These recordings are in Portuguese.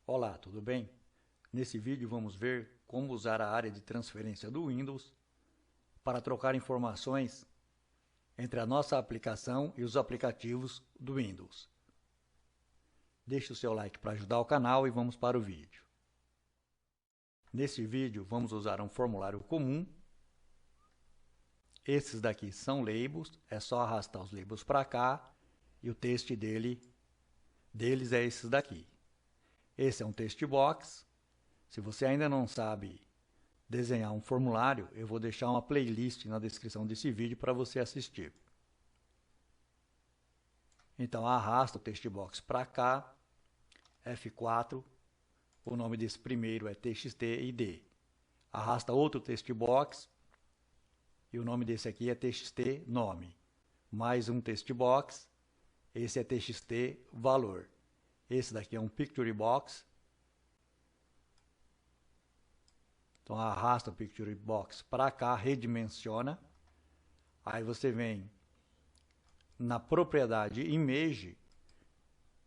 Olá, tudo bem? Nesse vídeo vamos ver como usar a área de transferência do Windows para trocar informações entre a nossa aplicação e os aplicativos do Windows. Deixe o seu like para ajudar o canal e vamos para o vídeo. Nesse vídeo vamos usar um formulário comum. Esses daqui são labels, é só arrastar os labels para cá e o texto deles é esses daqui. Esse é um text box. Se você ainda não sabe desenhar um formulário, eu vou deixar uma playlist na descrição desse vídeo para você assistir. Então arrasta o text box para cá, F4, o nome desse primeiro é txt_id. Arrasta outro text box e o nome desse aqui é txt_nome. Mais um text box, esse é txt_valor. Esse daqui é um picture box. Então arrasta o picture box para cá, redimensiona. Aí você vem na propriedade image,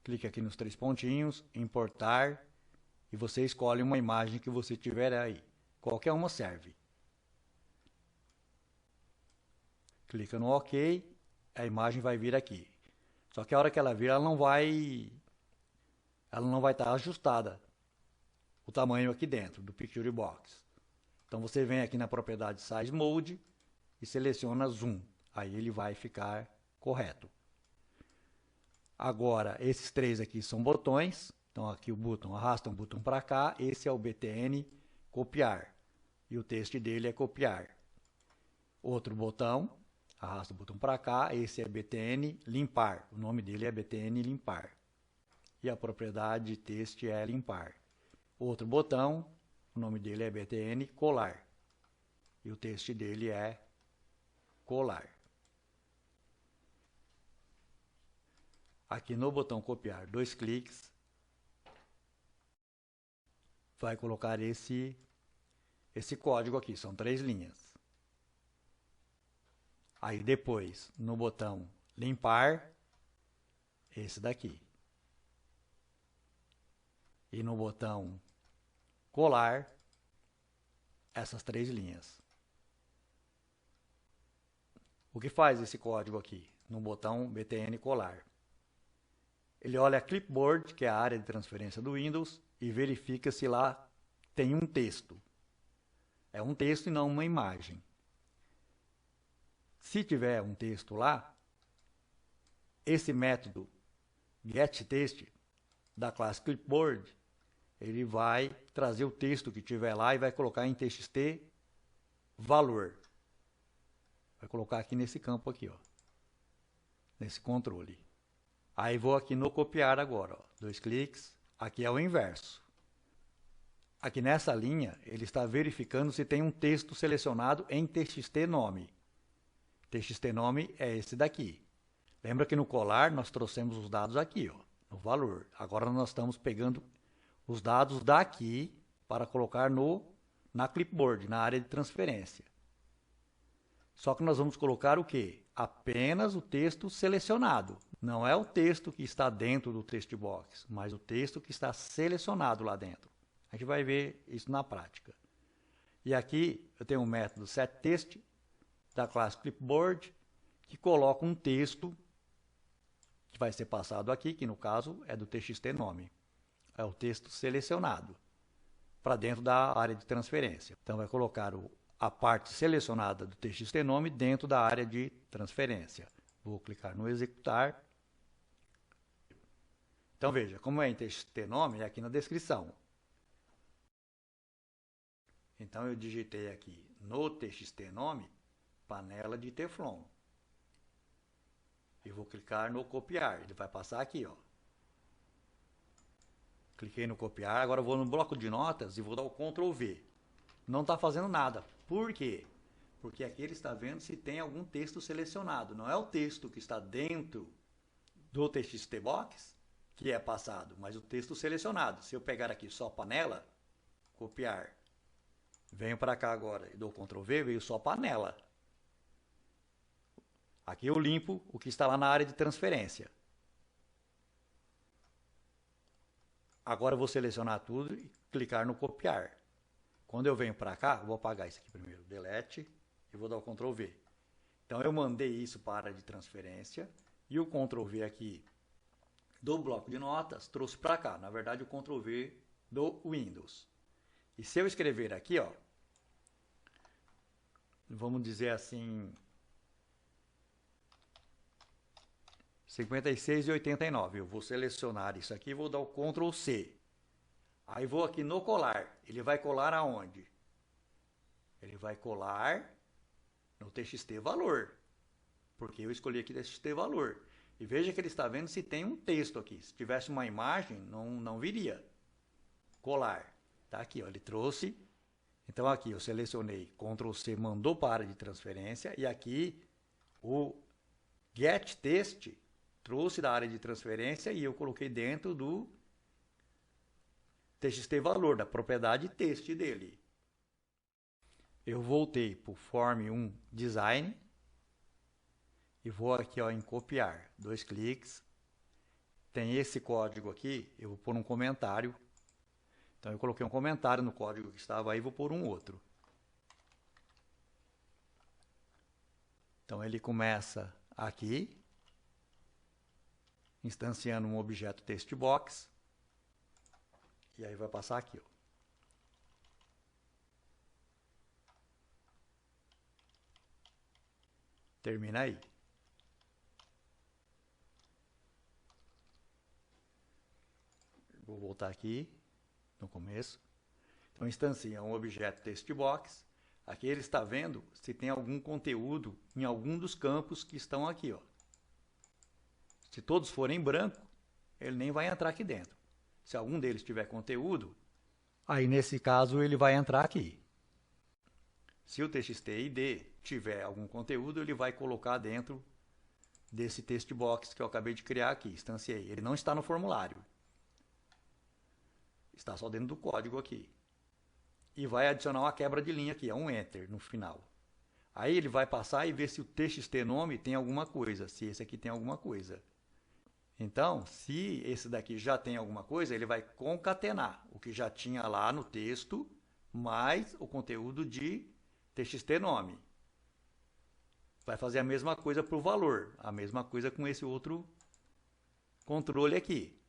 clica aqui nos três pontinhos, importar, e você escolhe uma imagem que você tiver aí. Qualquer uma serve. Clica no OK, a imagem vai vir aqui. Só que a hora que ela vir, ela não vai estar ajustada o tamanho aqui dentro do picture box. Então você vem aqui na propriedade Size Mode e seleciona Zoom. Aí ele vai ficar correto. Agora, esses três aqui são botões. Então aqui o botão, arrasta um botão para cá. Esse é o BTN copiar. E o texto dele é copiar. Outro botão, arrasta o botão para cá. Esse é BTN limpar. O nome dele é BTN limpar. E a propriedade texto é limpar. Outro botão, o nome dele é BTN colar. E o texto dele é colar. Aqui no botão copiar, dois cliques, vai colocar esse código aqui, são 3 linhas. Aí depois, no botão limpar, esse daqui. E no botão colar, essas 3 linhas. O que faz esse código aqui? No botão BTN colar. Ele olha a clipboard, que é a área de transferência do Windows, e verifica se lá tem um texto. É um texto e não uma imagem. Se tiver um texto lá, esse método getText da classe clipboard, ele vai trazer o texto que tiver lá e vai colocar em txt_valor. Vai colocar aqui nesse campo aqui, ó, nesse controle. Aí vou aqui no copiar agora, ó, 2 cliques, aqui é o inverso. Aqui nessa linha, ele está verificando se tem um texto selecionado em txt_nome. Txt_nome é esse daqui. Lembra que no colar nós trouxemos os dados aqui, ó, no valor. Agora nós estamos pegando os dados daqui para colocar na clipboard, na área de transferência. Só que nós vamos colocar o quê? Apenas o texto selecionado. Não é o texto que está dentro do text box, mas o texto que está selecionado lá dentro. A gente vai ver isso na prática. E aqui eu tenho um método setText da classe clipboard que coloca um texto que vai ser passado aqui, que no caso é do txt_nome. É o texto selecionado para dentro da área de transferência. Então vai colocar a parte selecionada do txt_nome dentro da área de transferência. Vou clicar no executar. Então veja, como é em txt_nome, é aqui na descrição. Então eu digitei aqui no txt_nome, panela de Teflon. E vou clicar no copiar, ele vai passar aqui, ó. Cliquei no copiar, agora eu vou no bloco de notas e vou dar o Ctrl V. Não está fazendo nada. Por quê? Porque aqui ele está vendo se tem algum texto selecionado. Não é o texto que está dentro do txt_box que é passado, mas o texto selecionado. Se eu pegar aqui só panela, copiar, venho para cá agora e dou Ctrl V, veio só panela. Aqui eu limpo o que está lá na área de transferência. Agora eu vou selecionar tudo e clicar no copiar. Quando eu venho para cá, vou apagar isso aqui primeiro, delete, e vou dar o Ctrl V. Então eu mandei isso para a área de transferência e o Ctrl V aqui do bloco de notas trouxe para cá. Na verdade, o Ctrl V do Windows. E se eu escrever aqui, ó, vamos dizer assim, 56,89. Eu vou selecionar isso aqui e vou dar o Ctrl C. Aí vou aqui no colar. Ele vai colar aonde? Ele vai colar no TXT valor. Porque eu escolhi aqui TXT valor. E veja que ele está vendo se tem um texto aqui. Se tivesse uma imagem, não viria. Colar. Tá aqui, ó, ele trouxe. Então aqui eu selecionei Ctrl C, mandou para a área de transferência. E aqui o getText trouxe da área de transferência e eu coloquei dentro do TXT valor, da propriedade text dele. Eu voltei para o Form 1 Design e vou aqui, ó, em copiar. 2 cliques. Tem esse código aqui, eu vou pôr um comentário. Então eu coloquei um comentário no código que estava aí, vou pôr um outro. Então ele começa aqui, instanciando um objeto textbox. E aí vai passar aqui, ó. Termina aí. Vou voltar aqui no começo. Então instancia um objeto textbox. Aqui ele está vendo se tem algum conteúdo em algum dos campos que estão aqui, ó. Se todos forem branco, ele nem vai entrar aqui dentro. Se algum deles tiver conteúdo, aí nesse caso ele vai entrar aqui. Se o TXT-ID tiver algum conteúdo, ele vai colocar dentro desse textbox que eu acabei de criar aqui, instanciei. Ele não está no formulário. Está só dentro do código aqui. E vai adicionar uma quebra de linha aqui, é um Enter no final. Aí ele vai passar e ver se o TXT nome tem alguma coisa, se esse aqui tem alguma coisa. Então, se esse daqui já tem alguma coisa, ele vai concatenar o que já tinha lá no texto, mais o conteúdo de TXT nome. Vai fazer a mesma coisa para o valor, a mesma coisa com esse outro controle aqui.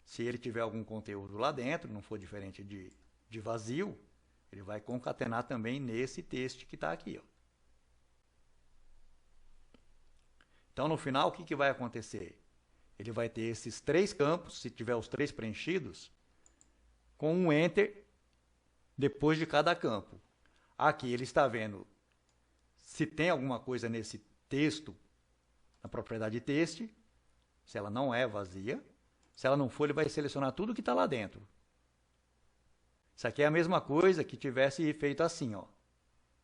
Se ele tiver algum conteúdo lá dentro, não for diferente de vazio, ele vai concatenar também nesse texto que está aqui, ó. Então, no final, o que vai acontecer? Ele vai ter esses 3 campos, se tiver os 3 preenchidos, com um Enter depois de cada campo. Aqui ele está vendo se tem alguma coisa nesse texto, na propriedade text, se ela não é vazia. Se ela não for, ele vai selecionar tudo que está lá dentro. Isso aqui é a mesma coisa que tivesse feito assim, ó.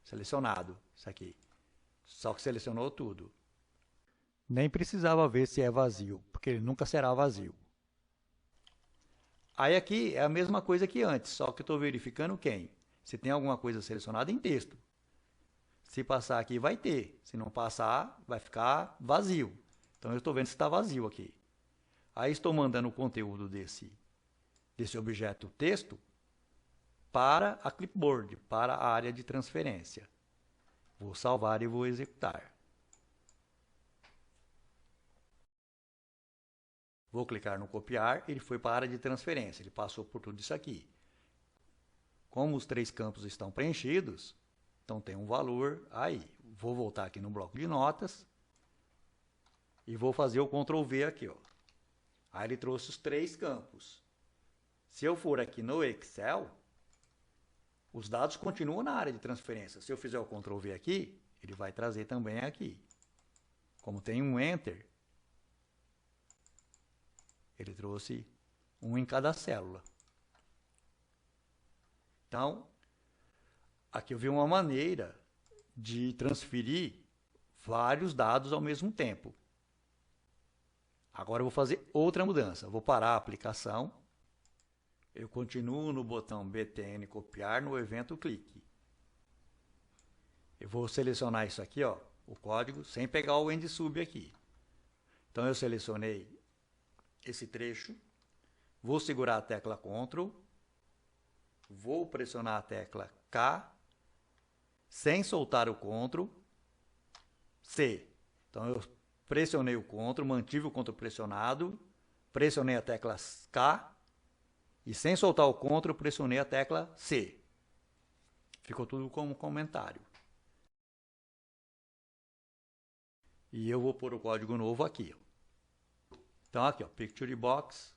Selecionado, isso aqui. Só que selecionou tudo. Nem precisava ver se é vazio, porque ele nunca será vazio. Aí aqui é a mesma coisa que antes, só que eu estou verificando quem? Se tem alguma coisa selecionada em texto. Se passar aqui, vai ter. Se não passar, vai ficar vazio. Então eu estou vendo se está vazio aqui. Aí estou mandando o conteúdo desse objeto texto para a clipboard, para a área de transferência. Vou salvar e vou executar. Vou clicar no copiar, ele foi para a área de transferência, ele passou por tudo isso aqui. Como os 3 campos estão preenchidos, então tem um valor aí. Vou voltar aqui no bloco de notas e vou fazer o Ctrl V aqui, ó. Aí ele trouxe os 3 campos. Se eu for aqui no Excel, os dados continuam na área de transferência. Se eu fizer o Ctrl V aqui, ele vai trazer também aqui. Como tem um Enter, ele trouxe um em cada célula. Então, aqui eu vi uma maneira de transferir vários dados ao mesmo tempo. Agora eu vou fazer outra mudança. Vou parar a aplicação. Eu continuo no botão BTN copiar no evento clique. Eu vou selecionar isso aqui, ó, o código, sem pegar o end sub aqui. Então eu selecionei esse trecho, Vou segurar a tecla Ctrl, vou pressionar a tecla K, sem soltar o Ctrl, C. Então eu pressionei o Ctrl, mantive o Ctrl pressionado, pressionei a tecla K e sem soltar o Ctrl pressionei a tecla C. Ficou tudo como comentário. E eu vou pôr o código novo aqui. Então aqui, ó, Picture Box,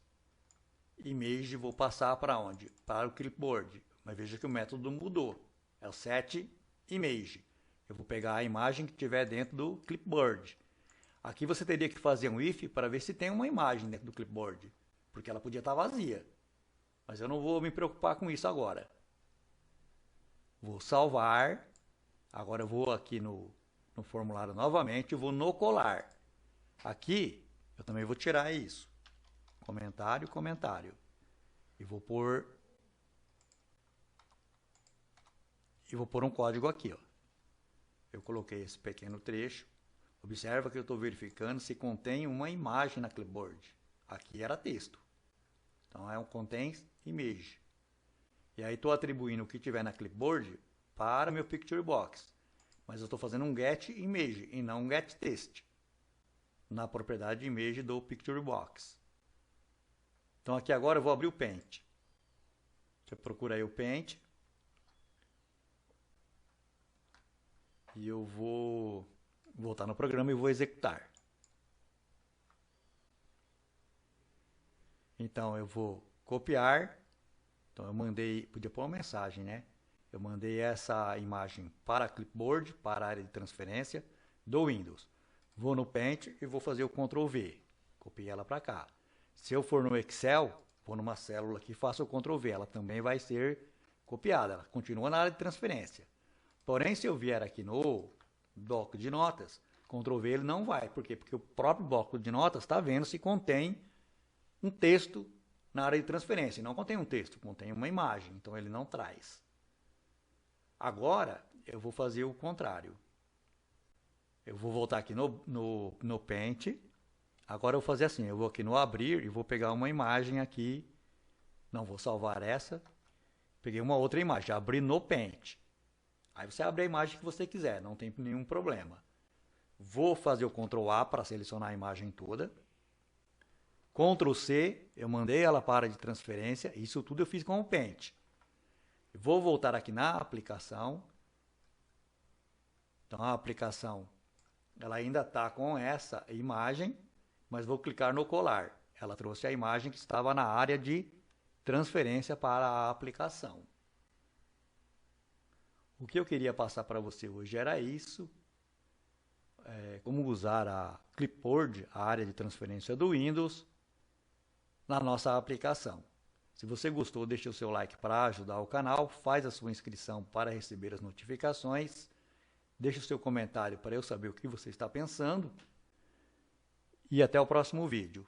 Image, vou passar para onde? Para o clipboard. Mas veja que o método mudou. É o set image. Eu vou pegar a imagem que tiver dentro do clipboard. Aqui você teria que fazer um if para ver se tem uma imagem dentro do clipboard, porque ela podia estar vazia. Mas eu não vou me preocupar com isso agora. Vou salvar. Agora eu vou aqui no formulário novamente, eu vou no colar. Aqui eu também vou tirar isso. Comentário, comentário. E vou pôr um código aqui, ó. Eu coloquei esse pequeno trecho. Observa que eu estou verificando se contém uma imagem na clipboard. Aqui era texto. Então é um contém image. E aí estou atribuindo o que tiver na clipboard para meu picture box. Mas eu estou fazendo um get image e não um get text na propriedade image do picture box. Então aqui agora eu vou abrir o Paint. Você procura aí o Paint. E eu vou voltar no programa e vou executar. Então eu vou copiar. Então eu mandei, podia pôr uma mensagem, né? Eu mandei essa imagem para a clipboard, para a área de transferência do Windows. Vou no Paint e vou fazer o Ctrl V. Copiei ela para cá. Se eu for no Excel, vou numa célula aqui e faço o Ctrl V. Ela também vai ser copiada. Ela continua na área de transferência. Porém, se eu vier aqui no bloco de notas, Ctrl V ele não vai. Por quê? Porque o próprio bloco de notas está vendo se contém um texto na área de transferência. Não contém um texto, contém uma imagem. Então ele não traz. Agora eu vou fazer o contrário. Eu vou voltar aqui no Paint. Agora eu vou fazer assim, eu vou aqui no abrir e vou pegar uma imagem aqui. Não vou salvar essa. Peguei uma outra imagem, abri no Paint. Aí você abre a imagem que você quiser, não tem nenhum problema. Vou fazer o Ctrl A para selecionar a imagem toda. Ctrl C, eu mandei ela para a área de transferência. Isso tudo eu fiz com o Paint. Vou voltar aqui na aplicação. Então a aplicação, ela ainda está com essa imagem, mas vou clicar no colar. Ela trouxe a imagem que estava na área de transferência para a aplicação. O que eu queria passar para você hoje era isso. Como usar a clipboard, a área de transferência do Windows, na nossa aplicação. Se você gostou, deixe o seu like para ajudar o canal, faz a sua inscrição para receber as notificações, deixe o seu comentário para eu saber o que você está pensando e até o próximo vídeo.